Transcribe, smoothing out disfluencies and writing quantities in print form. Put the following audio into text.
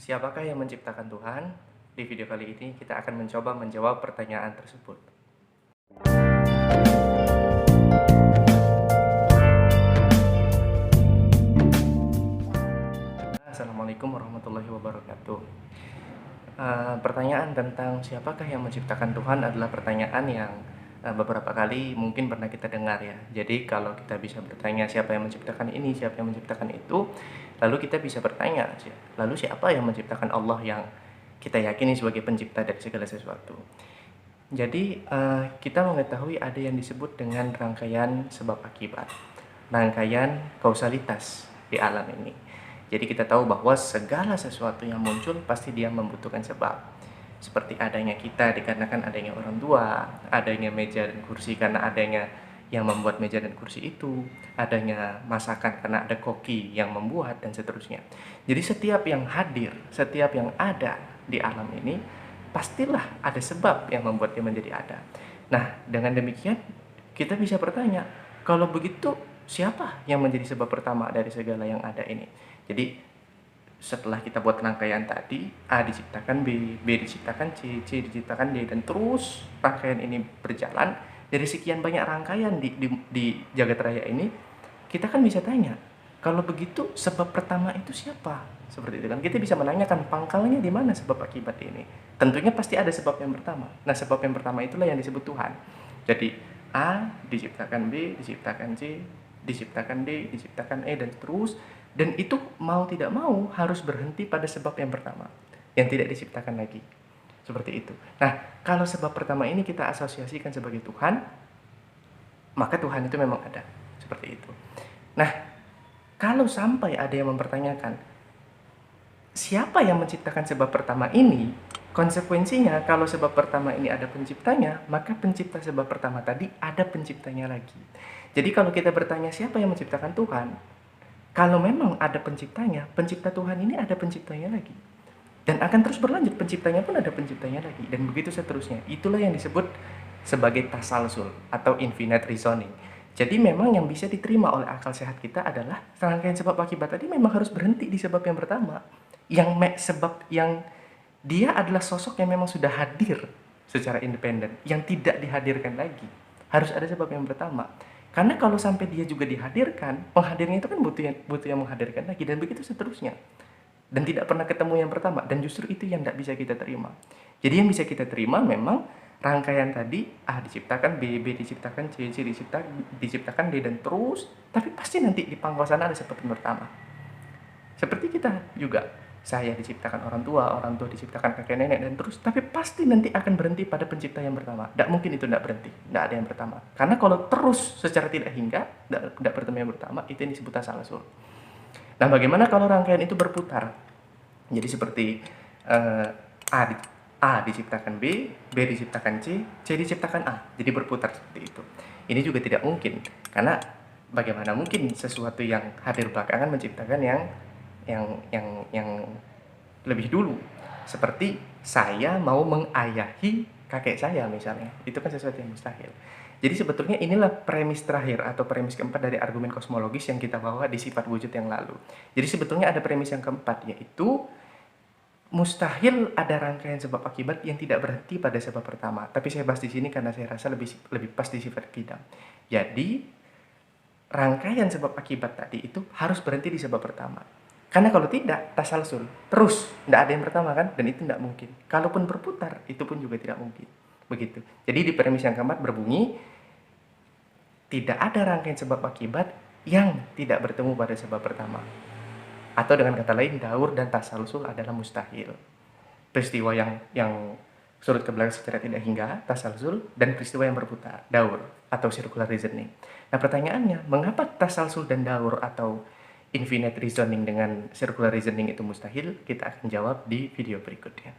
Siapakah yang menciptakan Tuhan? Di video kali ini kita akan mencoba menjawab pertanyaan tersebut. Assalamualaikum warahmatullahi wabarakatuh. Pertanyaan tentang siapakah yang menciptakan Tuhan adalah pertanyaan yang beberapa kali mungkin pernah kita dengar ya. Jadi kalau kita bisa bertanya siapa yang menciptakan ini, siapa yang menciptakan itu, lalu kita bisa bertanya, lalu siapa yang menciptakan Allah yang kita yakini sebagai pencipta dari segala sesuatu. Jadi kita mengetahui ada yang disebut dengan rangkaian sebab akibat, rangkaian kausalitas di alam ini. Jadi kita tahu bahwa segala sesuatu yang muncul pasti dia membutuhkan sebab. Seperti adanya kita dikarenakan adanya orang tua, adanya meja dan kursi karena adanya yang membuat meja dan kursi itu, adanya masakan karena ada koki yang membuat, dan seterusnya. Jadi setiap yang hadir, setiap yang ada di alam ini, pastilah ada sebab yang membuat dia menjadi ada. Nah, dengan demikian kita bisa bertanya, kalau begitu siapa yang menjadi sebab pertama dari segala yang ada ini? Jadi setelah kita buat rangkaian tadi, A diciptakan B, B diciptakan C, C diciptakan D, dan terus rangkaian ini berjalan. Dari sekian banyak rangkaian di jagat raya ini, kita kan bisa tanya, kalau begitu sebab pertama itu siapa? Seperti itu kan, kita bisa menanyakan pangkalnya di mana sebab akibat ini. Tentunya pasti ada sebab yang pertama. Nah, sebab yang pertama itulah yang disebut Tuhan. Jadi A diciptakan B, diciptakan C, diciptakan D, diciptakan E, dan terus. Dan itu mau tidak mau harus berhenti pada sebab yang pertama, yang tidak diciptakan lagi. Seperti itu. Nah, kalau sebab pertama ini kita asosiasikan sebagai Tuhan, maka Tuhan itu memang ada. Seperti itu. Nah, kalau sampai ada yang mempertanyakan, siapa yang menciptakan sebab pertama ini? Konsekuensinya, kalau sebab pertama ini ada penciptanya, maka pencipta sebab pertama tadi ada penciptanya lagi. Jadi kalau kita bertanya siapa yang menciptakan Tuhan, kalau memang ada penciptanya, pencipta Tuhan ini ada penciptanya lagi. Dan akan terus berlanjut, penciptanya pun ada penciptanya lagi. Dan begitu seterusnya. Itulah yang disebut sebagai tasalsul atau infinite reasoning. Jadi memang yang bisa diterima oleh akal sehat kita adalah rangkaian sebab akibat tadi memang harus berhenti di sebab yang pertama. Sebab yang dia adalah sosok yang memang sudah hadir secara independen, yang tidak dihadirkan lagi. Harus ada sebab yang pertama. Karena kalau sampai dia juga dihadirkan, penghadirnya itu kan butuh yang menghadirkan lagi, dan begitu seterusnya. Dan tidak pernah ketemu yang pertama, dan justru itu yang tidak bisa kita terima. Jadi yang bisa kita terima memang rangkaian tadi, A diciptakan, B diciptakan, C diciptakan D, dan terus, tapi pasti nanti di pangkal sana ada sebab yang pertama. Seperti kita juga, saya diciptakan orang tua diciptakan kakek nenek, dan terus, tapi pasti nanti akan berhenti pada pencipta yang pertama. Tidak mungkin itu tidak berhenti, tidak ada yang pertama. Karena kalau terus secara tidak hingga, tidak bertemu yang pertama, itu yang disebut tasalsul. Nah, bagaimana kalau rangkaian itu berputar? Jadi seperti A diciptakan B diciptakan C diciptakan A. Jadi berputar seperti itu. Ini juga tidak mungkin, karena bagaimana mungkin sesuatu yang hadir belakangan menciptakan yang lebih dulu. Seperti saya mau mengayahi kakek saya misalnya, itu kan sesuatu yang mustahil. Jadi sebetulnya inilah premis terakhir atau premis keempat dari argumen kosmologis yang kita bawa di sifat wujud yang lalu. Jadi sebetulnya ada premis yang keempat, yaitu mustahil ada rangkaian sebab akibat yang tidak berhenti pada sebab pertama. Tapi saya bahas di sini karena saya rasa lebih pas di sifat kidam. Jadi rangkaian sebab akibat tadi itu harus berhenti di sebab pertama. Karena kalau tidak, tasalsul, terus, tidak ada yang pertama kan, dan itu tidak mungkin. Kalaupun berputar, itu pun juga tidak mungkin. Begitu. Jadi di premis yang keempat berbunyi, tidak ada rangkaian sebab akibat yang tidak bertemu pada sebab pertama. Atau dengan kata lain, daur dan tasalsul adalah mustahil. Peristiwa yang surut ke belakang secara tidak hingga, tasalsul, dan peristiwa yang berputar, daur, atau circular reasoning. Nah, pertanyaannya, mengapa tasalsul dan daur atau infinite reasoning dengan circular reasoning itu mustahil? Kita akan jawab di video berikutnya.